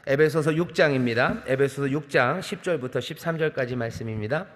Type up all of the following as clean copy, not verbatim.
에베소서 6장입니다. 에베소서 6장 10절부터 13절까지 말씀입니다.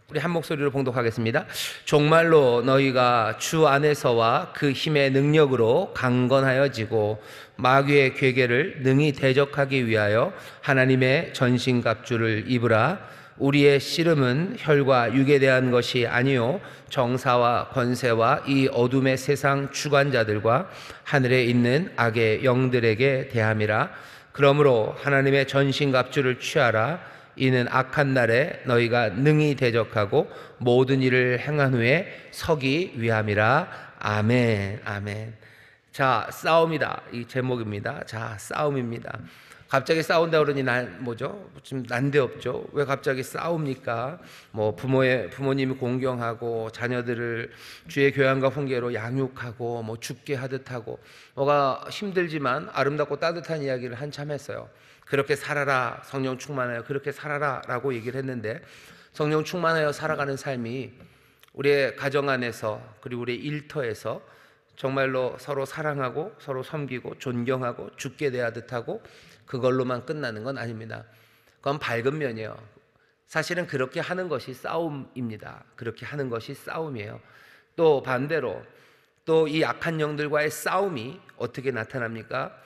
우리 한 목소리로 봉독하겠습니다. 정말로 너희가 주 안에서와 그 힘의 능력으로 강건하여지고 마귀의 괴계를 능히 대적하기 위하여 하나님의 전신갑주를 입으라. 우리의 씨름은 혈과 육에 대한 것이 아니요 정사와 권세와 이 어둠의 세상 주관자들과 하늘에 있는 악의 영들에게 대함이라. 그러므로 하나님의 전신갑주를 취하라. 이는 악한 날에 너희가 능히 대적하고 모든 일을 행한 후에 서기 위함이라. 아멘. 아멘. 자, 싸움이다. 이 제목입니다. 자, 싸움입니다. 갑자기 싸운다 그러니 뭐죠? 좀 난데없죠. 왜 갑자기 싸웁니까? 부모님이 공경하고 자녀들을 주의 교양과 훈계로 양육하고 죽게 하듯 하고 뭐가 힘들지만 아름답고 따뜻한 이야기를 한참 했어요. 그렇게 살아라, 성령 충만하여 그렇게 살아라 라고 얘기를 했는데, 성령 충만하여 살아가는 삶이 우리의 가정 안에서 그리고 우리의 일터에서 정말로 서로 사랑하고 서로 섬기고 존경하고 죽게 대하듯 하고 그걸로만 끝나는 건 아닙니다. 그건 밝은 면이에요. 사실은 그렇게 하는 것이 싸움입니다. 그렇게 하는 것이 싸움이에요. 또 반대로 또 이 악한 영들과의 싸움이 어떻게 나타납니까?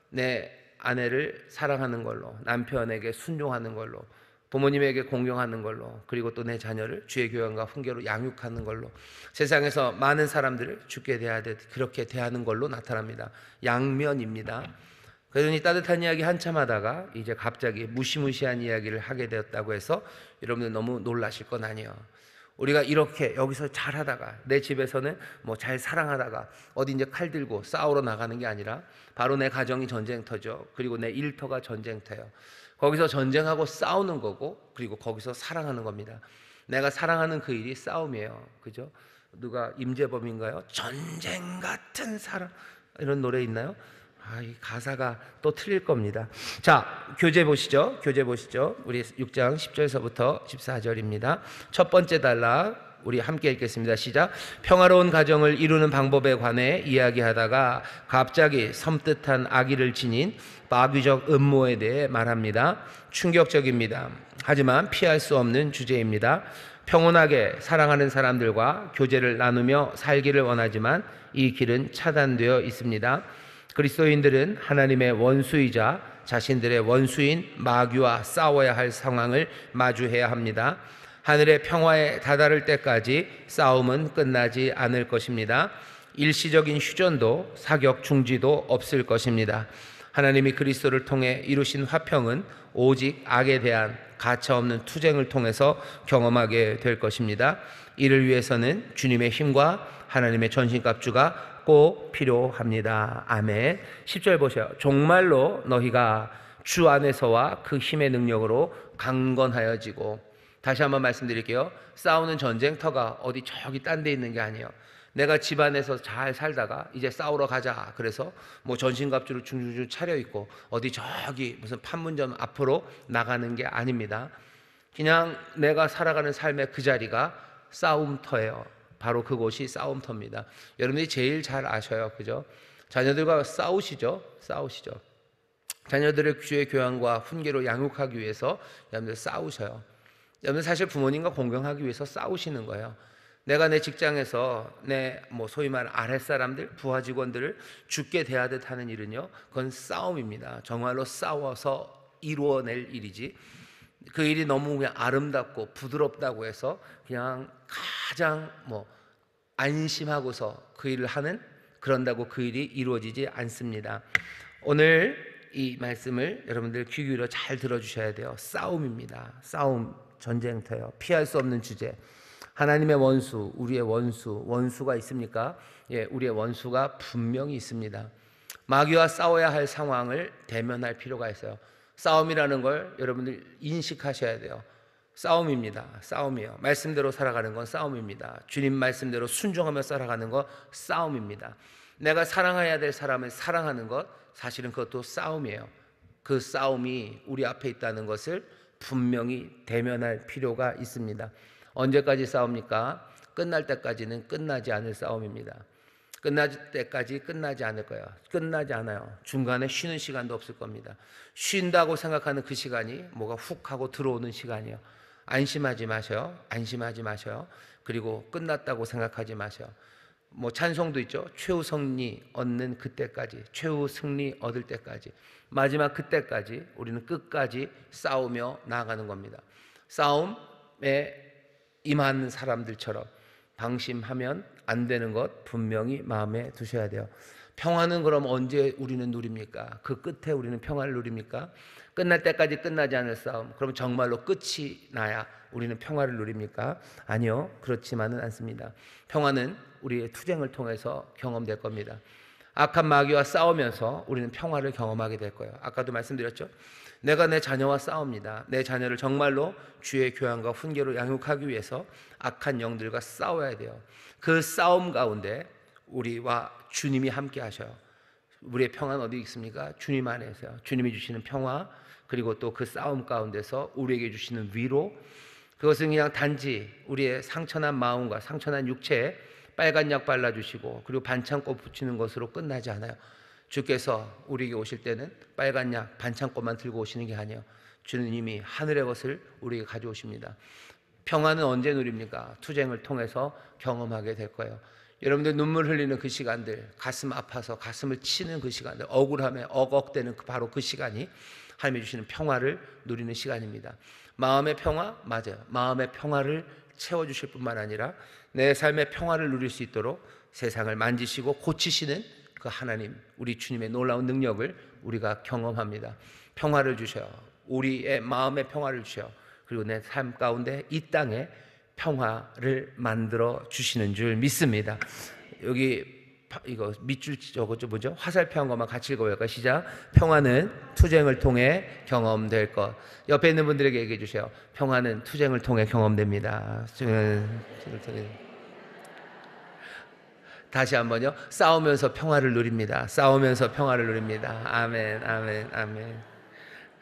내 아내를 사랑하는 걸로, 남편에게 순종하는 걸로, 부모님에게 공경하는 걸로, 그리고 또 내 자녀를 주의 교양과 훈계로 양육하는 걸로, 세상에서 많은 사람들을 죽게 대하듯 그렇게 대하는 걸로 나타납니다. 양면입니다. 그러니 따뜻한 이야기 한참 하다가 이제 갑자기 무시무시한 이야기를 하게 되었다고 해서 여러분들 너무 놀라실 건 아니에요. 우리가 이렇게 여기서 잘 하다가 내 집에서는 잘 사랑하다가 어디 이제 칼 들고 싸우러 나가는 게 아니라 바로 내 가정이 전쟁터죠. 그리고 내 일터가 전쟁터예요. 거기서 전쟁하고 싸우는 거고, 그리고 거기서 사랑하는 겁니다. 내가 사랑하는 그 일이 싸움이에요. 그죠? 누가 임재범인가요? 전쟁 같은 사랑, 이런 노래 있나요? 이 가사가 또 틀릴 겁니다. 자, 교재 보시죠. 우리 6장 10절서부터 14절입니다. 첫 번째 단락 우리 함께 읽겠습니다. 시작. 평화로운 가정을 이루는 방법에 관해 이야기하다가 갑자기 섬뜩한 악의를 지닌 마귀적 음모에 대해 말합니다. 충격적입니다. 하지만 피할 수 없는 주제입니다. 평온하게 사랑하는 사람들과 교제를 나누며 살기를 원하지만 이 길은 차단되어 있습니다. 그리스도인들은 하나님의 원수이자 자신들의 원수인 마귀와 싸워야 할 상황을 마주해야 합니다. 하늘의 평화에 다다를 때까지 싸움은 끝나지 않을 것입니다. 일시적인 휴전도 사격 중지도 없을 것입니다. 하나님이 그리스도를 통해 이루신 화평은 오직 악에 대한 가차없는 투쟁을 통해서 경험하게 될 것입니다. 이를 위해서는 주님의 힘과 하나님의 전신갑주가 꼭 필요합니다. 아멘. 10절 보세요. 정말로 너희가 주 안에서와 그 힘의 능력으로 강건하여지고. 다시 한번 말씀드릴게요. 싸우는 전쟁터가 어디 저기 딴 데 있는 게 아니에요. 내가 집안에서 잘 살다가 이제 싸우러 가자 그래서 전신갑주를 중중중 차려입고 어디 저기 무슨 판문점 앞으로 나가는 게 아닙니다. 그냥 내가 살아가는 삶의 그 자리가 싸움터예요. 바로 그곳이 싸움터입니다. 여러분들이 제일 잘 아셔요. 그죠? 자녀들과 싸우시죠? 자녀들의 주의 교양과 훈계로 양육하기 위해서 여러분들 싸우셔요. 여러분들 사실 부모님과 공경하기 위해서 싸우시는 거예요. 내가 내 직장에서 내 소위 말하는 아랫사람들, 부하 직원들을 죽게 대하듯 하는 일은요, 그건 싸움입니다. 정말로 싸워서 이루어낼 일이지, 그 일이 너무 그냥 아름답고 부드럽다고 해서 그냥 가장 안심하고서 그 일을 하는, 그런다고 그 일이 이루어지지 않습니다. 오늘 이 말씀을 여러분들 귀 기울여 잘 들어주셔야 돼요. 싸움입니다. 싸움, 전쟁터예요. 피할 수 없는 주제. 하나님의 원수, 우리의 원수가 있습니까? 예, 우리의 원수가 분명히 있습니다. 마귀와 싸워야 할 상황을 대면할 필요가 있어요. 싸움이라는 걸 여러분들 인식하셔야 돼요. 싸움입니다. 싸움이에요. 말씀대로 살아가는 건 싸움입니다. 주님 말씀대로 순종하며 살아가는 건 싸움입니다. 내가 사랑해야 될 사람을 사랑하는 것, 사실은 그것도 싸움이에요. 그 싸움이 우리 앞에 있다는 것을 분명히 대면할 필요가 있습니다. 언제까지 싸웁니까? 끝날 때까지는 끝나지 않을 싸움입니다. 끝날 때까지 끝나지 않을 거예요. 끝나지 않아요. 중간에 쉬는 시간도 없을 겁니다. 쉰다고 생각하는 그 시간이 뭐가 훅 하고 들어오는 시간이에요. 안심하지 마셔요. 안심하지 마셔요. 그리고 끝났다고 생각하지 마셔요. 뭐 찬송도 있죠. 최후 승리 얻는 그때까지, 최후 승리 얻을 때까지, 마지막 그때까지 우리는 끝까지 싸우며 나아가는 겁니다. 싸움에 임하는 사람들처럼 방심하면 안 되는 것 분명히 마음에 두셔야 돼요. 평화는 그럼 언제 우리는 누립니까? 그 끝에 우리는 평화를 누립니까? 끝날 때까지 끝나지 않을 싸움, 그럼 정말로 끝이 나야 우리는 평화를 누립니까? 아니요, 그렇지만은 않습니다. 평화는 우리의 투쟁을 통해서 경험될 겁니다. 악한 마귀와 싸우면서 우리는 평화를 경험하게 될 거예요. 아까도 말씀드렸죠. 내가 내 자녀와 싸웁니다. 내 자녀를 정말로 주의 교양과 훈계로 양육하기 위해서 악한 영들과 싸워야 돼요. 그 싸움 가운데 우리와 주님이 함께 하셔요. 우리의 평화는 어디 있습니까? 주님 안에 있어요. 주님이 주시는 평화, 그리고 또 그 싸움 가운데서 우리에게 주시는 위로, 그것은 그냥 단지 우리의 상처난 마음과 상처난 육체에 빨간 약 발라주시고 그리고 반창고 붙이는 것으로 끝나지 않아요. 주께서 우리에게 오실 때는 빨간 약 반창고만 들고 오시는 게 아니에요. 주님이 하늘의 것을 우리에게 가져오십니다. 평화는 언제 누립니까? 투쟁을 통해서 경험하게 될 거예요. 여러분들 눈물 흘리는 그 시간들, 가슴 아파서 가슴을 치는 그 시간들, 억울함에 억억대는 바로 그 시간이 하나님이 주시는 평화를 누리는 시간입니다. 마음의 평화? 맞아요. 마음의 평화를 채워주실 뿐만 아니라 내 삶의 평화를 누릴 수 있도록 세상을 만지시고 고치시는 그 하나님, 우리 주님의 놀라운 능력을 우리가 경험합니다. 평화를 주셔요. 우리의 마음의 평화를 주셔요. 그리고 내 삶 가운데 이 땅에 평화를 만들어 주시는 줄 믿습니다. 여기 이거 밑줄 저거 뭐죠? 화살표 한 것만 같이 읽어볼까요? 시작. 평화는 투쟁을 통해 경험될 것. 옆에 있는 분들에게 얘기해 주세요. 평화는 투쟁을 통해 경험됩니다. 다시 한번요. 싸우면서 평화를 누립니다. 싸우면서 평화를 누립니다. 아멘, 아멘, 아멘.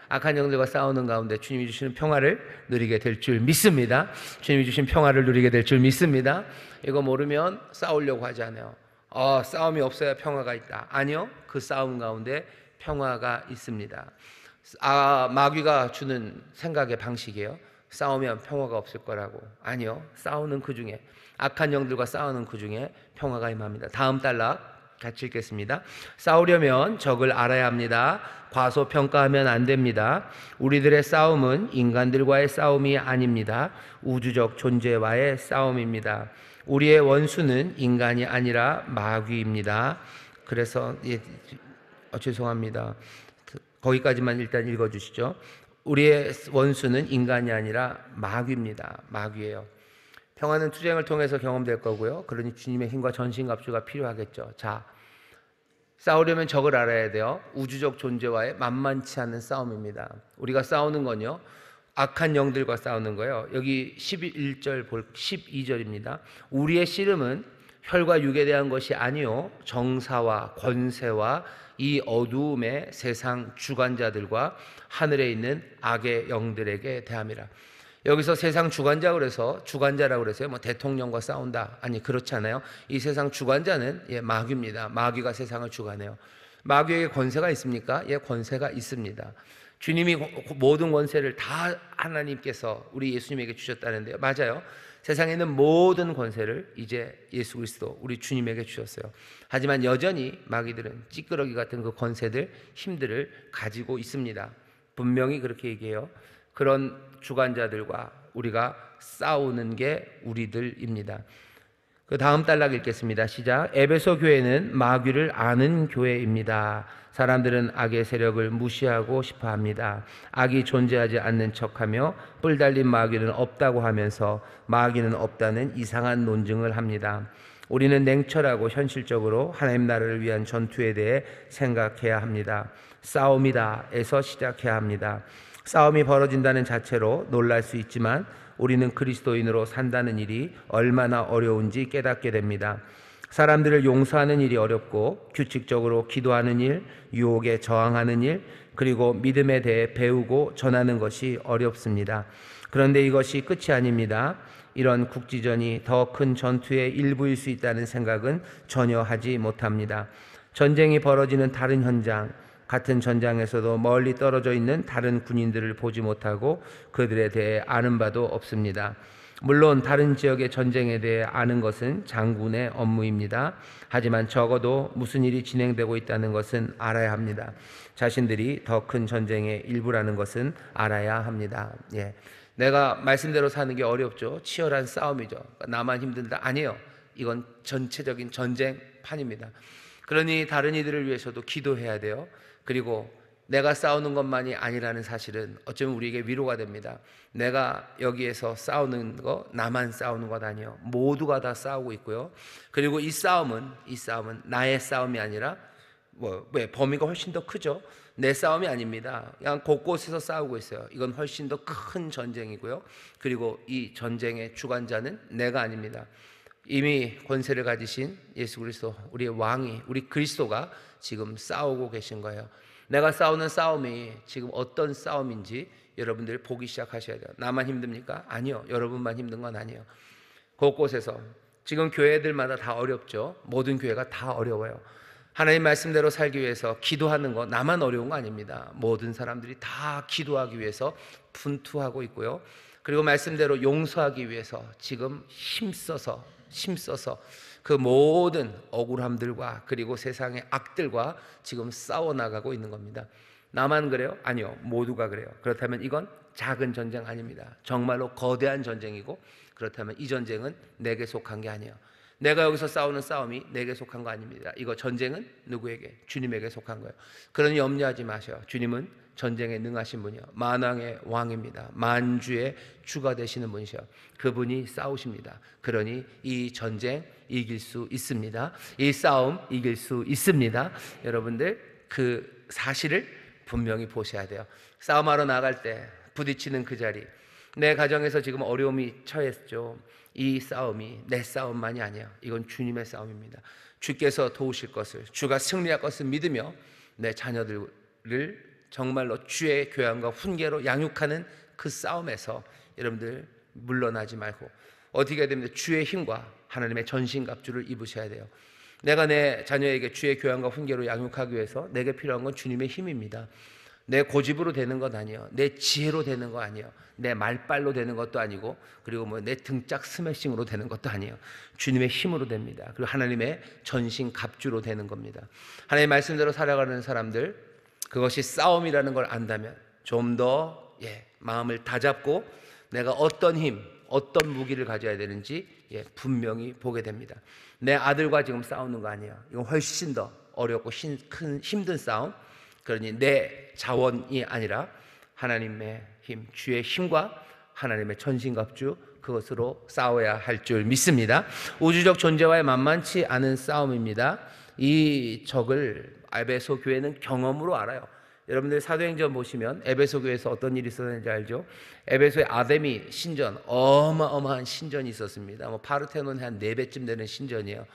악한 영들과 싸우는 가운데 주님이 주시는 평화를 누리게 될 줄 믿습니다. 주님이 주신 평화를 누리게 될 줄 믿습니다. 이거 모르면 싸우려고 하지 않아요. 싸움이 없어야 평화가 있다. 아니요, 그 싸움 가운데 평화가 있습니다. 마귀가 주는 생각의 방식이에요. 싸우면 평화가 없을 거라고. 아니요, 싸우는 그 중에, 악한 영들과 싸우는 그 중에 평화가 임합니다. 다음 단락 같이 읽겠습니다. 싸우려면 적을 알아야 합니다. 과소평가하면 안 됩니다. 우리들의 싸움은 인간들과의 싸움이 아닙니다. 우주적 존재와의 싸움입니다. 우리의 원수는 인간이 아니라 마귀입니다. 그래서 죄송합니다. 거기까지만 일단 읽어주시죠. 우리의 원수는 인간이 아니라 마귀입니다. 마귀예요. 평화는 투쟁을 통해서 경험될 거고요. 그러니 주님의 힘과 전신갑주가 필요하겠죠. 자, 싸우려면 적을 알아야 돼요. 우주적 존재와의 만만치 않은 싸움입니다. 우리가 싸우는 건요, 악한 영들과 싸우는 거예요. 여기 11절 12절입니다. 우리의 씨름은 혈과 육에 대한 것이 아니요 정사와 권세와 이 어두움의 세상 주관자들과 하늘에 있는 악의 영들에게 대함이라. 여기서 세상 주관자 그래서 주관자라고 그래서요. 뭐 대통령과 싸운다. 아니 그렇지 않아요. 이 세상 주관자는 마귀입니다. 마귀가 세상을 주관해요. 마귀에게 권세가 있습니까? 권세가 있습니다. 주님이 모든 권세를 다 하나님께서 우리 예수님에게 주셨다는데요. 맞아요. 세상에 있는 모든 권세를 이제 예수 그리스도 우리 주님에게 주셨어요. 하지만 여전히 마귀들은 찌끄러기 같은 그 권세들, 힘들을 가지고 있습니다. 분명히 그렇게 얘기해요. 그런 주관자들과 우리가 싸우는 게 우리들입니다. 그 다음 단락 읽겠습니다. 시작. 에베소 교회는 마귀를 아는 교회입니다. 사람들은 악의 세력을 무시하고 싶어 합니다. 악이 존재하지 않는 척하며 뿔 달린 마귀는 없다고 하면서 마귀는 없다는 이상한 논증을 합니다. 우리는 냉철하고 현실적으로 하나님 나라를 위한 전투에 대해 생각해야 합니다. 싸움이다에서 시작해야 합니다. 싸움이 벌어진다는 자체로 놀랄 수 있지만 우리는 그리스도인으로 산다는 일이 얼마나 어려운지 깨닫게 됩니다. 사람들을 용서하는 일이 어렵고 규칙적으로 기도하는 일, 유혹에 저항하는 일, 그리고 믿음에 대해 배우고 전하는 것이 어렵습니다. 그런데 이것이 끝이 아닙니다. 이런 국지전이 더 큰 전투의 일부일 수 있다는 생각은 전혀 하지 못합니다. 전쟁이 벌어지는 다른 현장, 같은 전장에서도 멀리 떨어져 있는 다른 군인들을 보지 못하고 그들에 대해 아는 바도 없습니다. 물론 다른 지역의 전쟁에 대해 아는 것은 장군의 업무입니다. 하지만 적어도 무슨 일이 진행되고 있다는 것은 알아야 합니다. 자신들이 더 큰 전쟁의 일부라는 것은 알아야 합니다. 내가 말씀대로 사는 게 어렵죠. 치열한 싸움이죠. 나만 힘든다. 아니에요. 이건 전체적인 전쟁판입니다. 그러니 다른 이들을 위해서도 기도해야 돼요. 그리고 내가 싸우는 것만이 아니라는 사실은 어쩌면 우리에게 위로가 됩니다. 내가 여기에서 싸우는 거 나만 싸우는 것 아니에요. 모두가 다 싸우고 있고요. 그리고 이 싸움은 나의 싸움이 아니라 범위가 훨씬 더 크죠. 내 싸움이 아닙니다. 그냥 곳곳에서 싸우고 있어요. 이건 훨씬 더 큰 전쟁이고요. 그리고 이 전쟁의 주관자는 내가 아닙니다. 이미 권세를 가지신 예수 그리스도, 우리의 왕이, 우리 그리스도가 지금 싸우고 계신 거예요. 내가 싸우는 싸움이 지금 어떤 싸움인지 여러분들 보기 시작하셔야 돼요. 나만 힘듭니까? 아니요. 여러분만 힘든 건 아니에요. 곳곳에서 지금 교회들마다 다 어렵죠. 모든 교회가 다 어려워요. 하나님 말씀대로 살기 위해서 기도하는 거 나만 어려운 거 아닙니다. 모든 사람들이 다 기도하기 위해서 분투하고 있고요. 그리고 말씀대로 용서하기 위해서 지금 힘써서 그 모든 억울함들과 그리고 세상의 악들과 지금 싸워나가고 있는 겁니다. 나만 그래요? 아니요. 모두가 그래요. 그렇다면 이건 작은 전쟁 아닙니다. 정말로 거대한 전쟁이고, 그렇다면 이 전쟁은 내게 속한 게 아니에요. 내가 여기서 싸우는 싸움이 내게 속한 거 아닙니다. 이거 전쟁은 누구에게? 주님에게 속한 거예요. 그러니 염려하지 마셔요. 주님은 전쟁에 능하신 분이요, 만왕의 왕입니다. 만주의 주가 되시는 분이셔요. 그분이 싸우십니다. 그러니 이 전쟁 이길 수 있습니다. 이 싸움 이길 수 있습니다. 여러분들 그 사실을 분명히 보셔야 돼요. 싸움하러 나갈 때 부딪히는 그 자리, 내 가정에서 지금 어려움이 처했죠. 이 싸움이 내 싸움만이 아니에요. 이건 주님의 싸움입니다. 주께서 도우실 것을, 주가 승리할 것을 믿으며 내 자녀들을 정말로 주의 교양과 훈계로 양육하는 그 싸움에서 여러분들 물러나지 말고 어떻게 해야 됩니까? 주의 힘과 하나님의 전신갑주를 입으셔야 돼요. 내가 내 자녀에게 주의 교양과 훈계로 양육하기 위해서 내게 필요한 건 주님의 힘입니다. 내 고집으로 되는 것 아니에요. 내 지혜로 되는 거 아니에요. 내 말빨로 되는 것도 아니고, 그리고 내 등짝 스매싱으로 되는 것도 아니에요. 주님의 힘으로 됩니다. 그리고 하나님의 전신 갑주로 되는 겁니다. 하나님의 말씀대로 살아가는 사람들, 그것이 싸움이라는 걸 안다면 좀 더 마음을 다잡고 내가 어떤 힘, 어떤 무기를 가져야 되는지 분명히 보게 됩니다. 내 아들과 지금 싸우는 거 아니에요. 이건 훨씬 더 어렵고 힘든 싸움. 그러니 내 자원이 아니라 하나님의 힘, 주의 힘과 하나님의 전신갑주, 그것으로 싸워야 할 줄 믿습니다. 우주적 존재와의 만만치 않은 싸움입니다. 이 적을 에베소 교회는 경험으로 알아요. 여러분들 사도행전 보시면 에베소 교회에서 어떤 일이 있었는지 알죠? 에베소의 아데미 신전, 어마어마한 신전이 있었습니다. 파르테논의 한 4배쯤 되는 신전이에요.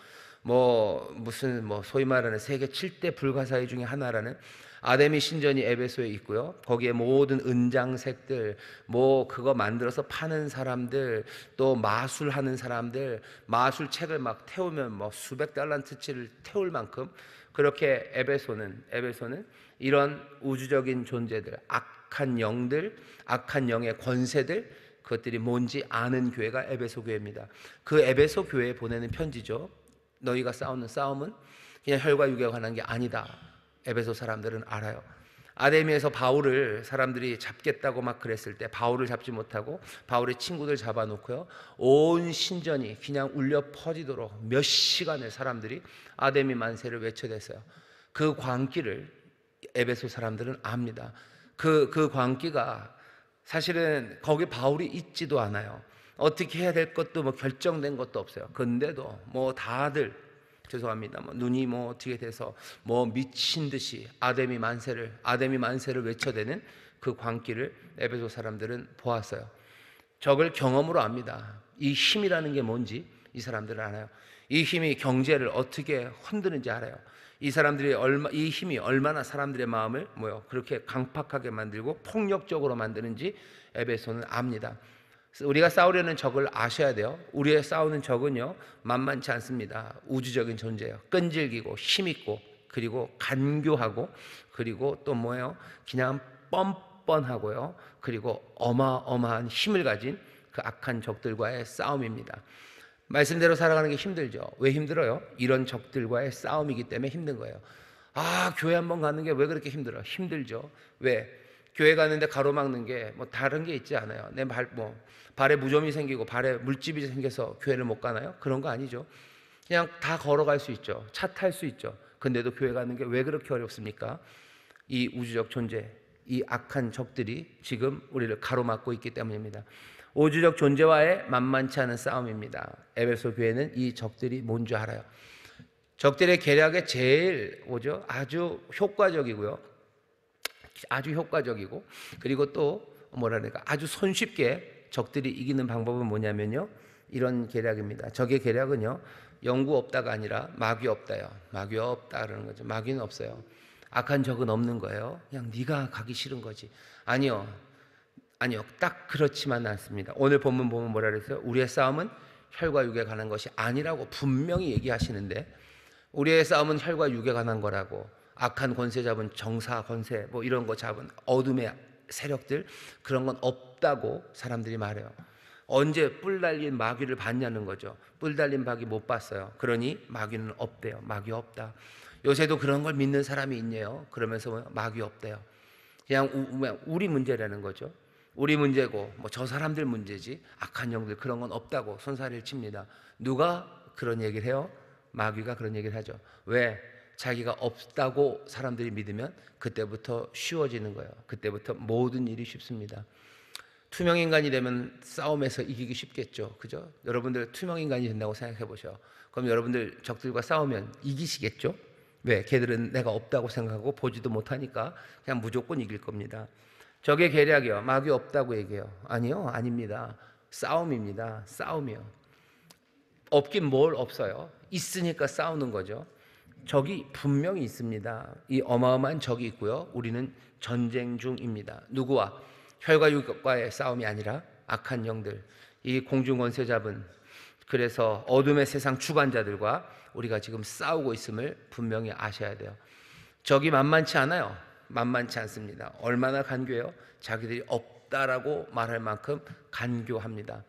소위 말하는 세계 7대 불가사의 중에 하나라는 아데미 신전이 에베소에 있고요. 거기에 모든 은장색들, 그거 만들어서 파는 사람들, 또 마술하는 사람들, 마술책을 막 태우면 수백 달란트치를 태울 만큼, 그렇게 에베소는 이런 우주적인 존재들, 악한 영들, 악한 영의 권세들, 그것들이 뭔지 아는 교회가 에베소 교회입니다. 그 에베소 교회에 보내는 편지죠. 너희가 싸우는 싸움은 그냥 혈과 육에 관한 게 아니다. 에베소 사람들은 알아요. 아데미에서 바울을 사람들이 잡겠다고 막 그랬을 때 바울을 잡지 못하고 바울의 친구들 잡아놓고요, 온 신전이 그냥 울려 퍼지도록 몇 시간을 사람들이 아데미 만세를 외쳐댔어요. 그 광기를 에베소 사람들은 압니다. 그 광기가 사실은 거기 바울이 있지도 않아요. 어떻게 해야 될 것도 결정된 것도 없어요. 근데도 다들 죄송합니다. 눈이 어떻게 돼서 미친 듯이 아데미 만세를 외쳐대는 그 광기를 에베소 사람들은 보았어요. 적을 경험으로 압니다. 이 힘이라는 게 뭔지 이 사람들은 알아요. 이 힘이 경제를 어떻게 흔드는지 알아요. 이 힘이 얼마나 사람들의 마음을 그렇게 강팍하게 만들고 폭력적으로 만드는지 에베소는 압니다. 우리가 싸우려는 적을 아셔야 돼요. 우리의 싸우는 적은요, 만만치 않습니다. 우주적인 존재예요. 끈질기고 힘있고, 그리고 간교하고, 그리고 또 그냥 뻔뻔하고요, 그리고 어마어마한 힘을 가진 그 악한 적들과의 싸움입니다. 말씀대로 살아가는 게 힘들죠. 왜 힘들어요? 이런 적들과의 싸움이기 때문에 힘든 거예요. 교회 한번 가는 게 왜 그렇게 힘들어? 힘들죠. 왜? 교회 가는데 가로막는 게 다른 게 있지 않아요. 내 발에 무좀이 생기고 발에 물집이 생겨서 교회를 못 가나요? 그런 거 아니죠. 그냥 다 걸어갈 수 있죠. 차 탈 수 있죠. 근데도 교회 가는 게 왜 그렇게 어렵습니까? 이 우주적 존재, 이 악한 적들이 지금 우리를 가로막고 있기 때문입니다. 우주적 존재와의 만만치 않은 싸움입니다. 에베소 교회는 이 적들이 뭔지 알아요. 적들의 계략에 제일 아주 효과적이고요, 아주 효과적이고, 그리고 또 아주 손쉽게 적들이 이기는 방법은 뭐냐면요, 이런 계략입니다. 적의 계략은요, 영구 없다가 아니라 마귀 없다요. 마귀 없다 그러는 거죠. 마귀는 없어요. 악한 적은 없는 거예요. 그냥 네가 가기 싫은 거지. 아니요, 딱 그렇지만 않습니다. 오늘 본문 보면 뭐라 그랬어요? 우리의 싸움은 혈과 육에 관한 것이 아니라고 분명히 얘기하시는데, 우리의 싸움은 혈과 육에 관한 거라고, 악한 권세 잡은 정사 권세 이런 거 잡은 어둠의 세력들, 그런 건 없다고 사람들이 말해요. 언제 뿔 달린 마귀를 봤냐는 거죠. 뿔 달린 마귀 못 봤어요. 그러니 마귀는 없대요. 마귀 없다. 요새도 그런 걸 믿는 사람이 있네요. 그러면서 마귀 없대요. 그냥 우리 문제라는 거죠. 우리 문제고 저 사람들 문제지, 악한 영들 그런 건 없다고 손사래를 칩니다. 누가 그런 얘기를 해요? 마귀가 그런 얘기를 하죠. 왜? 자기가 없다고 사람들이 믿으면 그때부터 쉬워지는 거예요. 그때부터 모든 일이 쉽습니다. 투명 인간이 되면 싸움에서 이기기 쉽겠죠. 그죠? 여러분들 투명 인간이 된다고 생각해 보셔. 그럼 여러분들 적들과 싸우면 이기시겠죠? 왜? 걔들은 내가 없다고 생각하고 보지도 못하니까 그냥 무조건 이길 겁니다. 적의 계략이요, 마귀 없다고 얘기해요. 아니요, 아닙니다. 싸움입니다. 싸움이요. 없긴 뭘 없어요. 있으니까 싸우는 거죠. 적이 분명히 있습니다. 이 어마어마한 적이 있고요, 우리는 전쟁 중입니다. 누구와? 혈과 육과의 싸움이 아니라 악한 영들, 이 공중 권세 잡은, 그래서 어둠의 세상 주관자들과 우리가 지금 싸우고 있음을 분명히 아셔야 돼요. 적이 만만치 않아요. 만만치 않습니다. 얼마나 간교해요? 자기들이 없다라고 말할 만큼 간교합니다.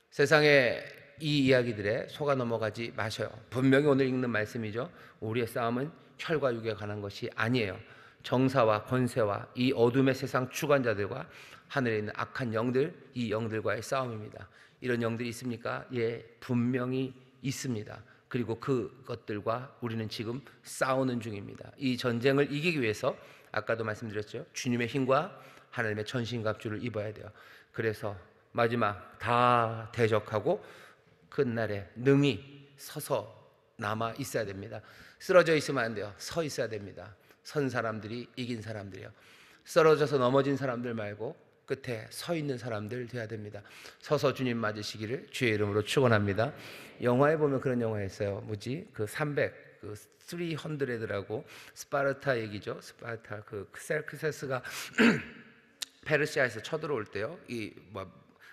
세상에 이 이야기들에 속아 넘어가지 마셔요. 분명히 오늘 읽는 말씀이죠. 우리의 싸움은 혈과 육에 관한 것이 아니에요. 정사와 권세와 이 어둠의 세상 주관자들과 하늘에 있는 악한 영들, 이 영들과의 싸움입니다. 이런 영들이 있습니까? 예, 분명히 있습니다. 그리고 그것들과 우리는 지금 싸우는 중입니다. 이 전쟁을 이기기 위해서 아까도 말씀드렸죠. 주님의 힘과 하나님의 전신갑주를 입어야 돼요. 그래서 마지막 다 대적하고 끝날에 능히 서서 남아 있어야 됩니다. 쓰러져 있으면 안 돼요. 서 있어야 됩니다. 선 사람들이 이긴 사람들이요. 쓰러져서 넘어진 사람들 말고 끝에 서 있는 사람들 돼야 됩니다. 서서 주님 맞으시기를 주의 이름으로 축원합니다. 영화에 보면 그런 영화 있어요. 그 300, 그 300라고 스파르타 얘기죠. 스파르타 그 셀크세스가 페르시아에서 쳐들어올 때요.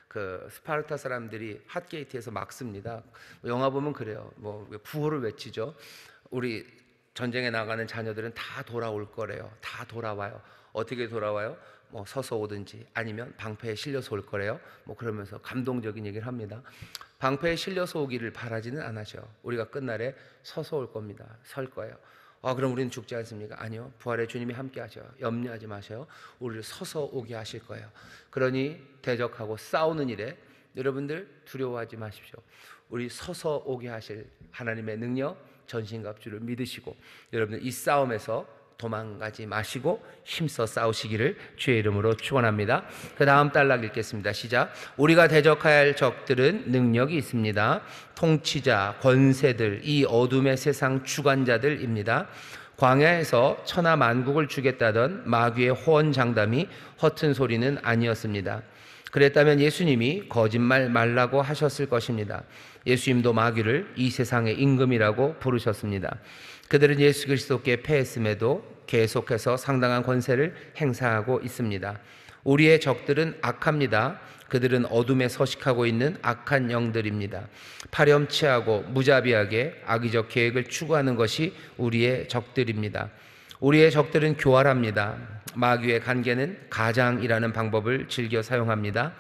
그 스파르타 사람들이 핫게이트에서 막습니다. 영화 보면 그래요. 구호를 외치죠. 우리 전쟁에 나가는 자녀들은 다 돌아올 거래요. 다 돌아와요. 어떻게 돌아와요? 서서 오든지 아니면 방패에 실려서 올 거래요. 그러면서 감동적인 얘기를 합니다. 방패에 실려서 오기를 바라지는 않으셔. 우리가 끝날에 서서 올 겁니다. 설 거예요. 그럼 우리는 죽지 않습니까? 아니요. 부활의 주님이 함께 하셔요. 염려하지 마셔요. 우리를 서서 오게 하실 거예요. 그러니 대적하고 싸우는 일에 여러분들 두려워하지 마십시오. 우리 서서 오게 하실 하나님의 능력, 전신갑주를 믿으시고 여러분들 이 싸움에서 도망가지 마시고 힘써 싸우시기를 주의 이름으로 축원합니다. 그 다음 단락 읽겠습니다. 시작. 우리가 대적해야 할 적들은 능력이 있습니다. 통치자, 권세들, 이 어둠의 세상 주관자들입니다. 광야에서 천하 만국을 주겠다던 마귀의 호언장담이 허튼 소리는 아니었습니다. 그랬다면 예수님이 거짓말 말라고 하셨을 것입니다. 예수님도 마귀를 이 세상의 임금이라고 부르셨습니다. 그들은 예수 그리스도께 패했음에도 계속해서 상당한 권세를 행사하고 있습니다. 우리의 적들은 악합니다. 그들은 어둠에 서식하고 있는 악한 영들입니다. 파렴치하고 무자비하게 악의적 계획을 추구하는 것이 우리의 적들입니다. 우리의 적들은 교활합니다. 마귀의 간계는 가장이라는 방법을 즐겨 사용합니다.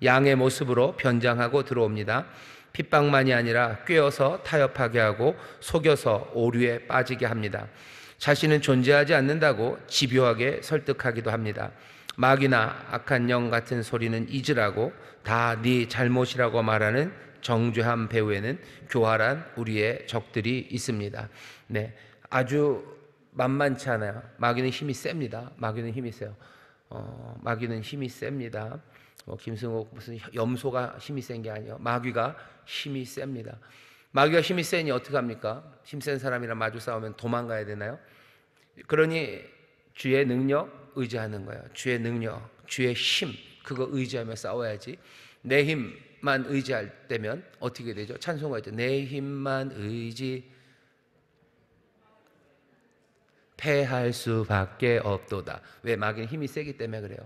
양의 모습으로 변장하고 들어옵니다. 핍박만이 아니라 꿰어서 타협하게 하고 속여서 오류에 빠지게 합니다. 자신은 존재하지 않는다고 집요하게 설득하기도 합니다. 마귀나 악한 영 같은 소리는 잊으라고 다 네 잘못이라고 말하는 정죄한 배후에는 교활한 우리의 적들이 있습니다. 네, 아주 만만치 않아요. 마귀는 힘이 셉니다. 마귀는 힘이 세요. 마귀는 힘이 셉니다. 김승옥 무슨 염소가 힘이 센 게 아니에요. 마귀가 힘이 셉니다. 마귀가 힘이 세니 어떻게 합니까? 힘센 사람이랑 마주 싸우면 도망가야 되나요? 그러니 주의 능력 의지하는 거예요. 주의 능력, 주의 힘, 그거 의지하며 싸워야지. 내 힘만 의지할 때면 어떻게 되죠? 찬송가 있죠. 내 힘만 의지 패할 수밖에 없도다. 왜? 마귀는 힘이 세기 때문에 그래요.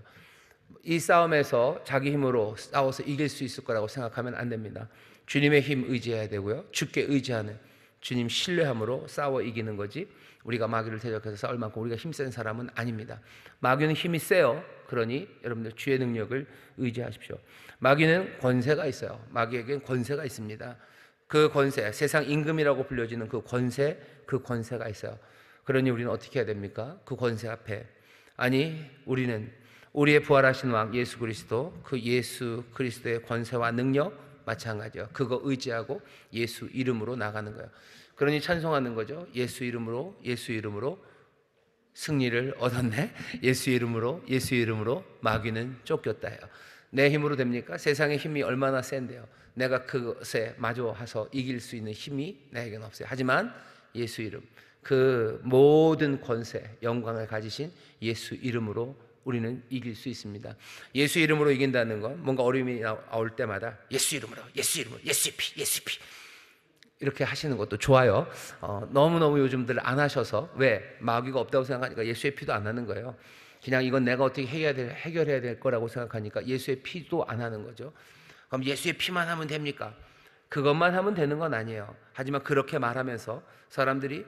이 싸움에서 자기 힘으로 싸워서 이길 수 있을 거라고 생각하면 안 됩니다. 주님의 힘 의지해야 되고요. 주께 의지하는 주님 신뢰함으로 싸워 이기는 거지, 우리가 마귀를 대적해서 싸울 만큼 우리가 힘센 사람은 아닙니다. 마귀는 힘이 세요. 그러니 여러분들 주의 능력을 의지하십시오. 마귀는 권세가 있어요. 마귀에겐 권세가 있습니다. 그 권세, 세상 임금이라고 불려지는 그 권세가 있어요. 그러니 우리는 어떻게 해야 됩니까? 그 권세 앞에, 아니 우리는 우리의 부활하신 왕 예수 그리스도, 그 예수 그리스도의 권세와 능력 마찬가지예요. 그거 의지하고 예수 이름으로 나가는 거예요. 그러니 찬송하는 거죠. 예수 이름으로, 예수 이름으로 승리를 얻었네. 예수 이름으로 마귀는 쫓겼다 해요. 내 힘으로 됩니까? 세상의 힘이 얼마나 센데요. 내가 그것에 마주하서 이길 수 있는 힘이 나에게는 없어요. 하지만 예수 이름, 그 모든 권세, 영광을 가지신 예수 이름으로 우리는 이길 수 있습니다. 예수 이름으로 이긴다는 건 뭔가 어려움이 나올 때마다 예수 이름으로, 예수의 피 이렇게 하시는 것도 좋아요. 너무너무 요즘들 안 하셔서, 왜? 마귀가 없다고 생각하니까 예수의 피도 안 하는 거예요. 그냥 이건 내가 어떻게 해결해야 될 거라고 생각하니까 예수의 피도 안 하는 거죠. 그럼 예수의 피만 하면 됩니까? 그것만 하면 되는 건 아니에요. 하지만 그렇게 말하면서 사람들이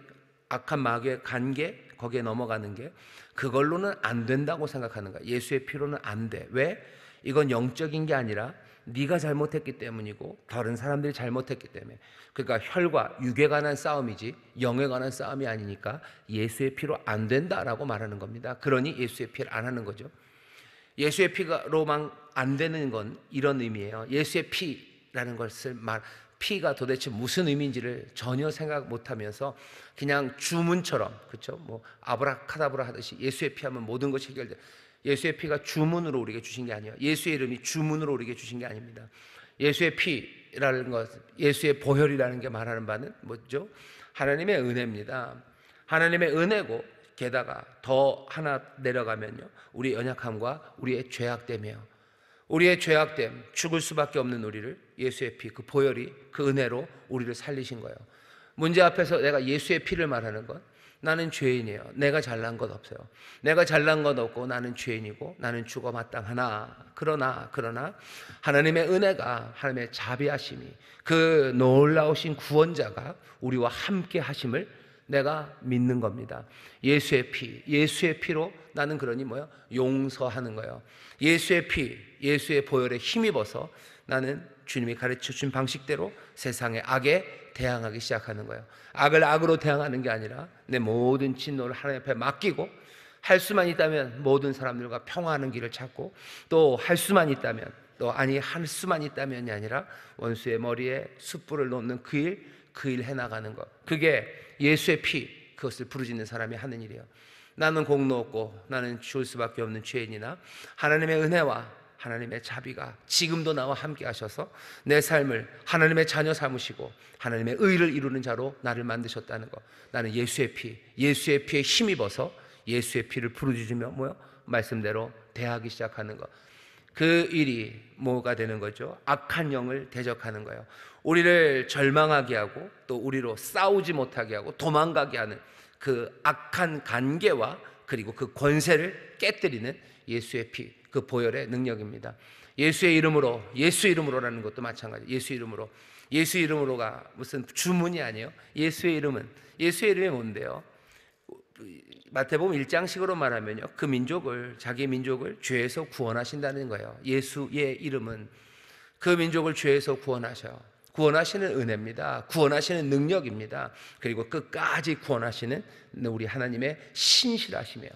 악한 마귀의 관계, 거기에 넘어가는 게, 그걸로는 안 된다고 생각하는 거야. 예수의 피로는 안 돼. 왜? 이건 영적인 게 아니라 네가 잘못했기 때문이고 다른 사람들이 잘못했기 때문에. 그러니까 혈과 육에 관한 싸움이지 영에 관한 싸움이 아니니까 예수의 피로 안 된다라고 말하는 겁니다. 그러니 예수의 피를 안 하는 거죠. 예수의 피로만 안 되는 건 이런 의미예요. 예수의 피라는 것을 피가 도대체 무슨 의미인지를 전혀 생각 못하면서 그냥 주문처럼, 그렇죠? 뭐 아브라카다브라 하듯이 예수의 피하면 모든 것이 해결돼. 예수의 피가 주문으로 우리에게 주신 게 아니에요. 예수의 이름이 주문으로 우리에게 주신 게 아닙니다. 예수의 피라는 것, 예수의 보혈이라는 게 말하는 바는 뭐죠? 하나님의 은혜입니다. 하나님의 은혜고, 게다가 더 하나 내려가면요, 우리의 연약함과 우리의 죄악됨이에요. 우리의 죄악됨, 죽을 수밖에 없는 우리를 예수의 피, 그 보혈이, 그 은혜로 우리를 살리신 거예요. 문제 앞에서 내가 예수의 피를 말하는 건, 나는 죄인이에요. 내가 잘난 것 없어요. 내가 잘난 것 없고 나는 죄인이고 나는 죽어 마땅하나, 그러나 하나님의 은혜가, 하나님의 자비하심이, 그 놀라우신 구원자가 우리와 함께 하심을 내가 믿는 겁니다. 예수의 피, 예수의 피로 나는 그러니 뭐야? 용서하는 거예요. 예수의 피, 예수의 보혈에 힘입어서 나는 주님이 가르쳐 준 방식대로 세상의 악에 대항하기 시작하는 거예요. 악을 악으로 대항하는 게 아니라 내 모든 진노를 하나님 앞에 맡기고, 할 수만 있다면 모든 사람들과 평화하는 길을 찾고, 또 할 수만 있다면, 또 아니 할 수만 있다면이 아니라 원수의 머리에 숯불을 놓는 그 일 해나가는 것, 그게 예수의 피, 그것을 부르짖는 사람이 하는 일이에요. 나는 공로 없고 나는 죽을 수밖에 없는 죄인이나 하나님의 은혜와 하나님의 자비가 지금도 나와 함께 하셔서 내 삶을 하나님의 자녀 삼으시고 하나님의 의를 이루는 자로 나를 만드셨다는 것, 나는 예수의 피, 예수의 피에 힘입어서 예수의 피를 부르짖으며 말씀대로 대하기 시작하는 것, 그 일이 뭐가 되는 거죠? 악한 영을 대적하는 거예요. 우리를 절망하게 하고 또 우리로 싸우지 못하게 하고 도망가게 하는 그 악한 관계와 그리고 그 권세를 깨뜨리는 예수의 피, 그 보혈의 능력입니다. 예수의 이름으로, 예수 이름으로라는 것도 마찬가지. 예수 이름으로. 예수 이름으로가 무슨 주문이 아니에요. 예수의 이름은, 예수의 이름이 뭔데요? 마태복음 1장식으로 말하면요, 그 민족을, 자기 민족을 죄에서 구원하신다는 거예요. 예수의 이름은 그 민족을 죄에서 구원하셔요. 구원하시는 은혜입니다. 구원하시는 능력입니다. 그리고 끝까지 구원하시는 우리 하나님의 신실하심이에요.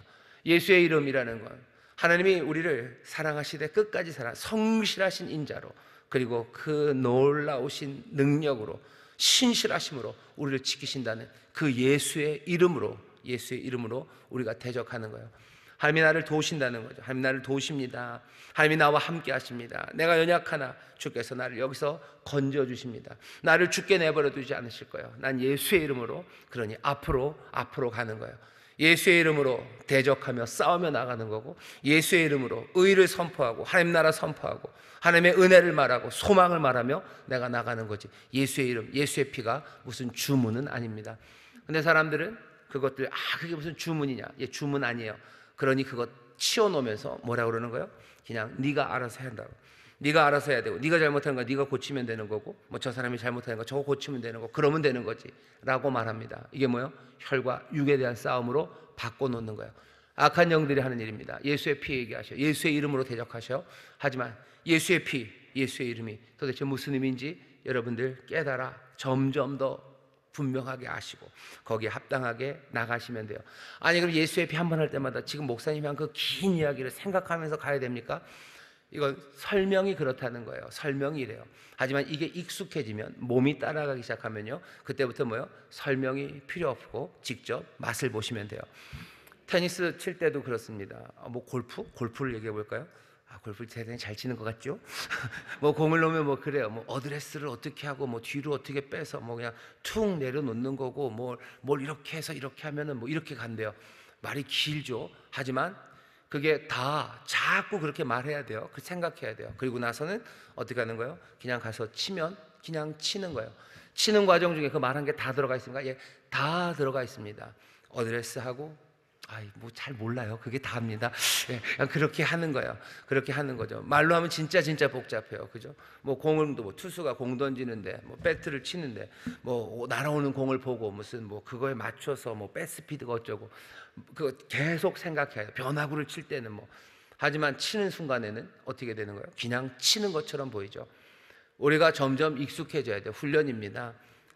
예수의 이름이라는 건 하나님이 우리를 사랑하시되 끝까지 성실하신 인자로, 그리고 그 놀라우신 능력으로, 신실하심으로 우리를 지키신다는 그 예수의 이름으로, 예수의 이름으로 우리가 대적하는 거예요. 하나님이 나를 도우신다는 거죠. 하나님이 나를 도우십니다. 하나님이 나와 함께 하십니다. 내가 연약하나 주께서 나를 여기서 건져주십니다. 나를 죽게 내버려 두지 않으실 거예요. 난 예수의 이름으로, 그러니 앞으로 가는 거예요. 예수의 이름으로 대적하며 싸우며 나가는 거고, 예수의 이름으로 의를 선포하고 하나님 나라 선포하고 하나님의 은혜를 말하고 소망을 말하며 내가 나가는 거지. 예수의 이름, 예수의 피가 무슨 주문은 아닙니다. 근데 사람들은 그것들, 그게 무슨 주문이냐? 예, 주문 아니에요. 그러니 그것 치워놓으면서 뭐라고 그러는 거예요? 그냥 네가 알아서 해야 한다고. 네가 알아서 해야 되고, 네가 잘못한 거 네가 고치면 되는 거고, 뭐 저 사람이 잘못한 거 저거 고치면 되는 거, 그러면 되는 거지 라고 말합니다. 이게 뭐예요? 혈과 육에 대한 싸움으로 바꿔놓는 거예요. 악한 영들이 하는 일입니다. 예수의 피 얘기하셔, 예수의 이름으로 대적하셔. 하지만 예수의 피, 예수의 이름이 도대체 무슨 의미인지 여러분들 깨달아 점점 더 분명하게 아시고 거기에 합당하게 나가시면 돼요. 아니 그럼 예수의 피 한 번 할 때마다 지금 목사님이 한 그 긴 이야기를 생각하면서 가야 됩니까? 이건 설명이 그렇다는 거예요. 설명이 이래요. 하지만 이게 익숙해지면, 몸이 따라가기 시작하면요, 그때부터 뭐예요? 설명이 필요 없고 직접 맛을 보시면 돼요. 테니스 칠 때도 그렇습니다. 뭐 골프를 얘기해 볼까요? 골프를 대단히 잘 치는 것 같죠? 뭐 공을 놓으면 뭐 그래요. 뭐 어드레스를 어떻게 하고 뭐 뒤로 어떻게 빼서 뭐 그냥 툭 내려놓는 거고, 뭘 이렇게 해서 이렇게 하면은 뭐 이렇게 간대요. 말이 길죠. 하지만 그게 다 자꾸 그렇게 말해야 돼요. 그 생각해야 돼요. 그리고 나서는 어떻게 하는 거예요? 그냥 가서 치면 그냥 치는 거예요. 치는 과정 중에 그 말한 게 다 들어가 있습니까? 예, 다 들어가 있습니다. 어드레스하고 뭐 잘 몰라요. 그게 다입니다. 예, 그렇게 하는 거예요. 그렇게 하는 거죠. 말로 하면 진짜 복잡해요. 그죠? 뭐 공을 뭐 투수가 공 던지는데, 뭐 배트를 치는데, 뭐 날아오는 공을 보고 무슨 뭐 그거에 맞춰서 뭐 배스피드가 어쩌고, 그거 계속 생각해야 돼요. 변화구를 칠 때는 뭐. 하지만 치는 순간에는 어떻게 되는 거예요? 그냥 치는 것처럼 보이죠. 우리가 점점 익숙해져야 돼요. 훈련입니다.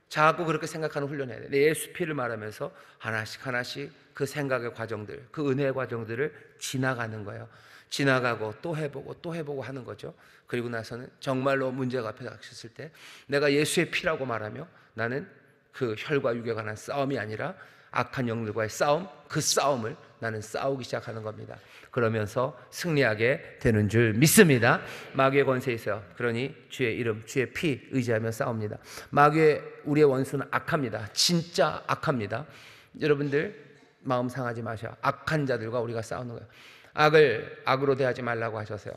자꾸 그렇게 생각하는 훈련해야 돼요. 예수 피를 말하면서 하나씩 그 생각의 과정들, 그 은혜의 과정들을 지나가는 거예요. 지나가고 또 해보고 하는 거죠. 그리고 나서는 정말로 문제가 앞에 닥쳤을 때 내가 예수의 피라고 말하며, 나는 그 혈과 육에 관한 싸움이 아니라 악한 영들과의 싸움, 그 싸움을 나는 싸우기 시작하는 겁니다. 그러면서 승리하게 되는 줄 믿습니다. 마귀의 권세에 있어요. 그러니 주의 이름, 주의 피 의지하며 싸웁니다. 마귀의, 우리의 원수는 악합니다. 진짜 악합니다. 여러분들 마음 상하지 마셔. 악한 자들과 우리가 싸우는 거예요. 악을 악으로 대하지 말라고 하셔서요.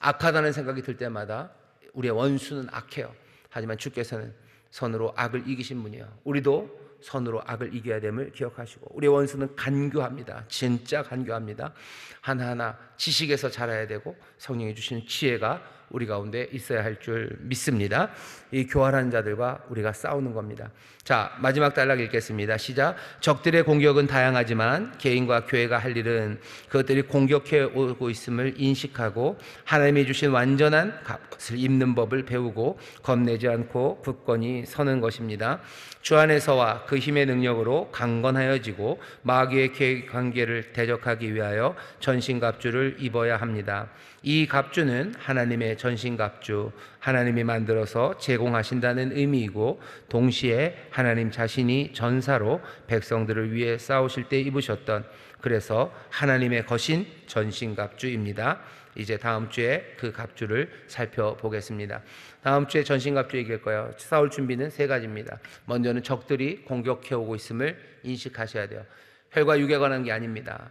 악하다는 생각이 들 때마다 우리의 원수는 악해요. 하지만 주께서는 선으로 악을 이기신 분이에요. 우리도 선으로 악을 이겨야 됨을 기억하시고, 우리의 원수는 간교합니다. 진짜 간교합니다. 하나하나 지식에서 자라야 되고 성령이 주시는 지혜가 우리 가운데 있어야 할 줄 믿습니다. 이 교활한 자들과 우리가 싸우는 겁니다. 자, 마지막 단락 읽겠습니다. 시작. 적들의 공격은 다양하지만 개인과 교회가 할 일은 그것들이 공격해 오고 있음을 인식하고 하나님이 주신 완전한 값을 입는 법을 배우고 겁내지 않고 굳건히 서는 것입니다. 주 안에서와 그 힘의 능력으로 강건하여지고 마귀의 계획 관계를 대적하기 위하여 전신갑주를 입어야 합니다. 이 갑주는 하나님의 전신갑주, 하나님이 만들어서 제공하신다는 의미이고, 동시에 하나님 자신이 전사로 백성들을 위해 싸우실 때 입으셨던, 그래서 하나님의 거신 전신갑주입니다. 이제 다음 주에 그 갑주를 살펴보겠습니다. 다음 주에 전신갑주 얘기할 거예요. 싸울 준비는 세 가지입니다. 먼저는 적들이 공격해 오고 있음을 인식하셔야 돼요. 혈과 육에 관한 게 아닙니다.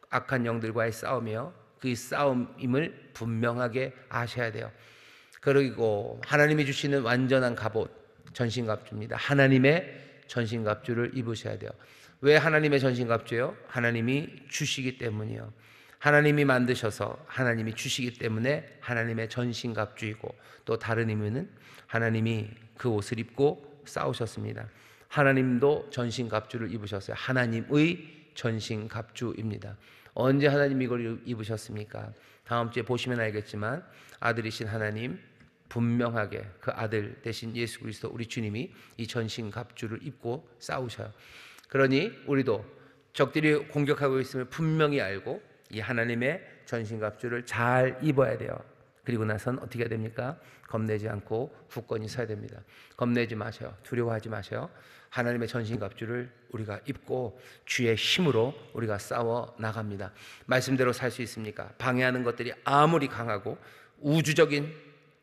악한 영들과의 싸움이요, 그 싸움임을 분명하게 아셔야 돼요. 그리고 하나님이 주시는 완전한 갑옷, 전신갑주입니다. 하나님의 전신갑주를 입으셔야 돼요. 왜 하나님의 전신갑주예요? 하나님이 주시기 때문이요. 하나님이 만드셔서 하나님이 주시기 때문에 하나님의 전신갑주이고, 또 다른 의미는 하나님이 그 옷을 입고 싸우셨습니다. 하나님도 전신갑주를 입으셨어요. 하나님의 전신갑주입니다. 언제 하나님이 이걸 입으셨습니까? 다음 주에 보시면 알겠지만 아들이신 하나님, 분명하게 그 아들 대신 예수 그리스도 우리 주님이 이 전신갑주를 입고 싸우셔요. 그러니 우리도 적들이 공격하고 있음을 분명히 알고 이 하나님의 전신갑주를 잘 입어야 돼요. 그리고 나선 어떻게 해야 됩니까? 겁내지 않고 굳건히 서야 됩니다. 겁내지 마세요. 두려워하지 마세요. 하나님의 전신갑주를 우리가 입고 주의 힘으로 우리가 싸워 나갑니다. 말씀대로 살 수 있습니까? 방해하는 것들이 아무리 강하고 우주적인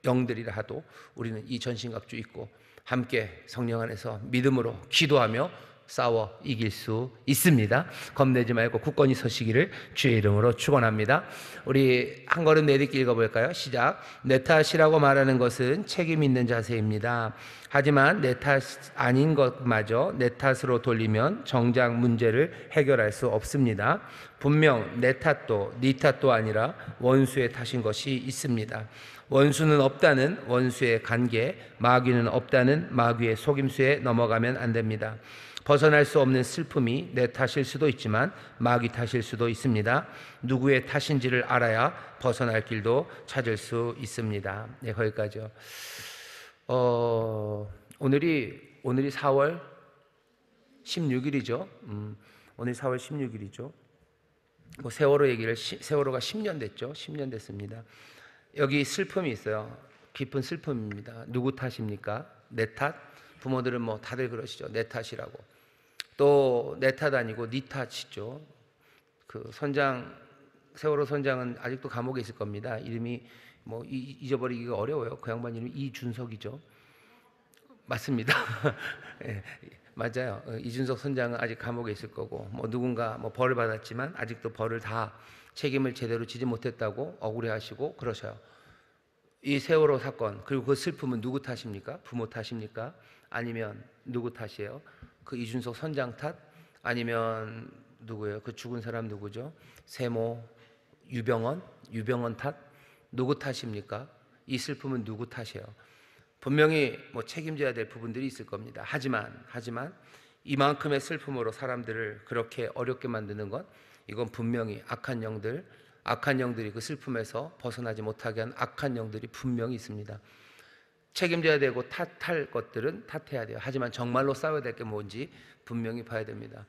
영들이라 하도 우리는 이 전신갑주 입고 함께 성령 안에서 믿음으로 기도하며 싸워 이길 수 있습니다. 겁내지 말고 굳건히 서시기를 주의 이름으로 축원합니다. 우리 한 걸음 내딛기 읽어볼까요? 시작. 내 탓이라고 말하는 것은 책임 있는 자세입니다. 하지만 내 탓 아닌 것마저 내 탓으로 돌리면 정작 문제를 해결할 수 없습니다. 분명 내 탓도 네 탓도 아니라 원수의 탓인 것이 있습니다. 원수는 없다는 원수의 관계, 마귀는 없다는 마귀의 속임수에 넘어가면 안 됩니다. 벗어날 수 없는 슬픔이 내 탓일 수도 있지만 마귀 탓일 수도 있습니다. 누구의 탓인지를 알아야 벗어날 길도 찾을 수 있습니다. 네, 거기까지요. 오늘이 4월 16일이죠. 오늘 4월 16일이죠. 뭐 세월호가 10년 됐죠. 10년 됐습니다. 여기 슬픔이 있어요. 깊은 슬픔입니다. 누구 탓입니까? 내 탓? 부모들은 뭐 다들 그러시죠. 내 탓이라고. 또 내 탓 아니고 네 탓이죠. 그 세월호 선장은 아직도 감옥에 있을 겁니다. 이름이 뭐 잊어버리기가 어려워요. 그 양반 이름이 이준석이죠. 맞습니다. 네, 맞아요. 이준석 선장은 아직 감옥에 있을 거고, 뭐 누군가 뭐 벌을 받았지만 아직도 벌을 다 책임을 제대로 지지 못했다고 억울해하시고 그러셔요. 이 세월호 사건, 그리고 그 슬픔은 누구 탓입니까? 부모 탓입니까? 아니면 누구 탓이에요? 그 이준석 선장 탓? 아니면 누구예요? 그 죽은 사람 누구죠? 세모 유병헌 탓? 누구 탓입니까? 이 슬픔은 누구 탓이에요? 분명히 뭐 책임져야 될 부분들이 있을 겁니다. 하지만 이만큼의 슬픔으로 사람들을 그렇게 어렵게 만드는 건, 이건 분명히 악한 영들이 그 슬픔에서 벗어나지 못하게 한 악한 영들이 분명히 있습니다. 책임져야 되고 탓할 것들은 탓해야 돼요. 하지만 정말로 싸워야 될 게 뭔지 분명히 봐야 됩니다.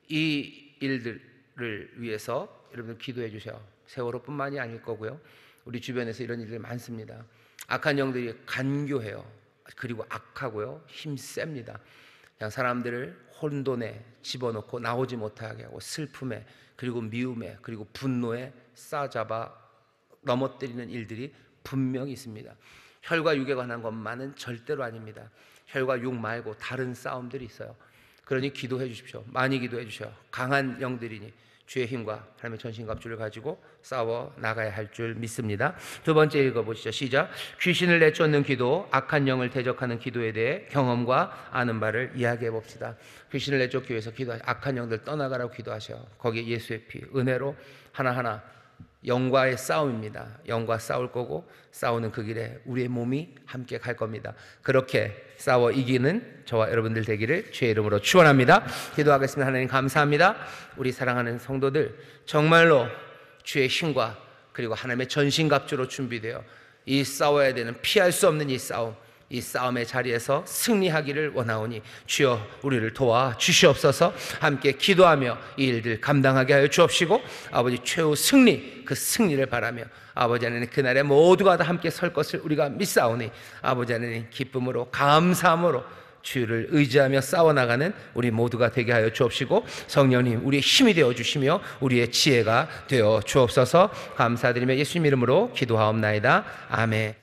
이 일들을 위해서 여러분들 기도해 주세요. 세월호뿐만이 아닐 거고요. 우리 주변에서 이런 일들이 많습니다. 악한 영들이 간교해요. 그리고 악하고요. 힘셉니다. 그냥 사람들을 혼돈에 집어넣고 나오지 못하게 하고 슬픔에, 그리고 미움에, 그리고 분노에 싸잡아 넘어뜨리는 일들이 분명히 있습니다. 혈과 육에 관한 것만은 절대로 아닙니다. 혈과 육 말고 다른 싸움들이 있어요. 그러니 기도해 주십시오. 많이 기도해 주셔요. 강한 영들이니 주의 힘과 하나님의 전신갑주를 가지고 싸워 나가야 할 줄 믿습니다. 두 번째 읽어보시죠. 시작. 귀신을 내쫓는 기도, 악한 영을 대적하는 기도에 대해 경험과 아는 바를 이야기해 봅시다. 귀신을 내쫓기 위해서 악한 영들 떠나가라고 기도하셔요. 거기에 예수의 피, 은혜로 하나하나 영과의 싸움입니다. 영과 싸울 거고, 싸우는 그 길에 우리의 몸이 함께 갈 겁니다. 그렇게 싸워 이기는 저와 여러분들 되기를 주의 이름으로 축원합니다. 기도하겠습니다. 하나님 감사합니다. 우리 사랑하는 성도들, 정말로 주의 힘과 그리고 하나님의 전신갑주로 준비되어 이 싸워야 되는, 피할 수 없는 이 싸움의 자리에서 승리하기를 원하오니 주여 우리를 도와 주시옵소서. 함께 기도하며 이 일들 감당하게 하여 주옵시고, 아버지 최후 승리, 그 승리를 바라며 아버지 하나님 그날에 모두가 다 함께 설 것을 우리가 믿사오니 아버지 하나님 기쁨으로 감사함으로 주를 의지하며 싸워나가는 우리 모두가 되게 하여 주옵시고, 성령님 우리의 힘이 되어 주시며 우리의 지혜가 되어 주옵소서. 감사드리며 예수님 이름으로 기도하옵나이다. 아멘.